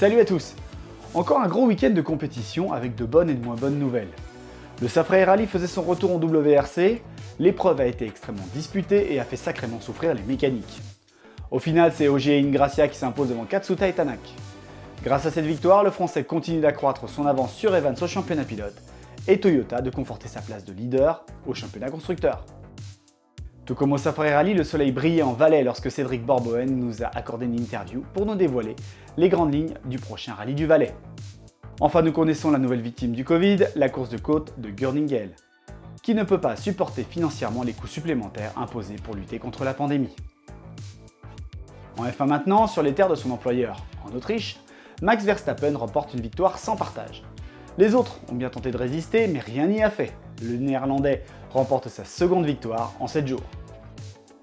Salut à tous! Encore un gros week-end de compétition avec de bonnes et de moins bonnes nouvelles. Le Safraya Rally faisait son retour en WRC, l'épreuve a été extrêmement disputée et a fait sacrément souffrir les mécaniques. Au final, c'est Ogier Ingrassia qui s'impose devant Katsuta et Tanak. Grâce à cette victoire, le Français continue d'accroître son avance sur Evans au championnat pilote et Toyota de conforter sa place de leader au championnat constructeur. Tout comme au Safraya Rally, le soleil brillait en Valais lorsque Cédric Borboen nous a accordé une interview pour nous dévoiler les grandes lignes du prochain rallye du Valais. Enfin, nous connaissons la nouvelle victime du Covid, la course de côte de Gurningel, qui ne peut pas supporter financièrement les coûts supplémentaires imposés pour lutter contre la pandémie. En F1 maintenant, sur les terres de son employeur en Autriche, Max Verstappen remporte une victoire sans partage. Les autres ont bien tenté de résister, mais rien n'y a fait. Le Néerlandais remporte sa seconde victoire en 7 jours.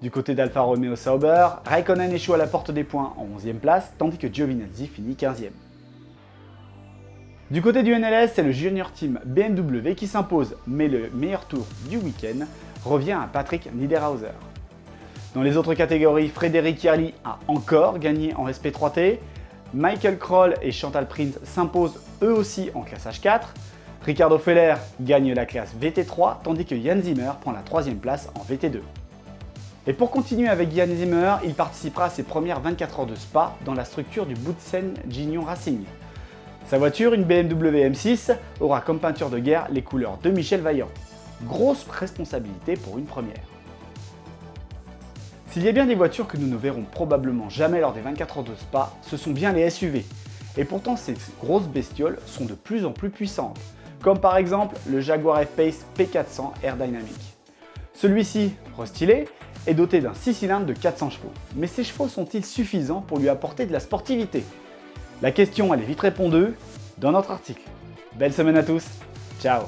Du côté d'Alfa Romeo Sauber, Raikkonen échoue à la porte des points en 11e place, tandis que Giovinazzi finit 15e. Du côté du NLS, c'est le junior team BMW qui s'impose, mais le meilleur tour du week-end revient à Patrick Niederhauser. Dans les autres catégories, Frédéric Yerli a encore gagné en SP3T, Michael Kroll et Chantal Prince s'imposent eux aussi en classe H4, Ricardo Feller gagne la classe VT3, tandis que Jan Zimmer prend la 3e place en VT2. Et pour continuer avec Jan Zimmer, il participera à ses premières 24 heures de Spa dans la structure du Boutsen Gignon Racing. Sa voiture, une BMW M6, aura comme peinture de guerre les couleurs de Michel Vaillant. Grosse responsabilité pour une première. S'il y a bien des voitures que nous ne verrons probablement jamais lors des 24 heures de Spa, ce sont bien les SUV. Et pourtant, ces grosses bestioles sont de plus en plus puissantes, comme par exemple le Jaguar F-Pace P400 Air Dynamic. Celui-ci, restylé, est doté d'un 6 cylindres de 400 chevaux. Mais ces chevaux sont-ils suffisants pour lui apporter de la sportivité? La question, elle est vite répondue dans notre article. Belle semaine à tous, ciao!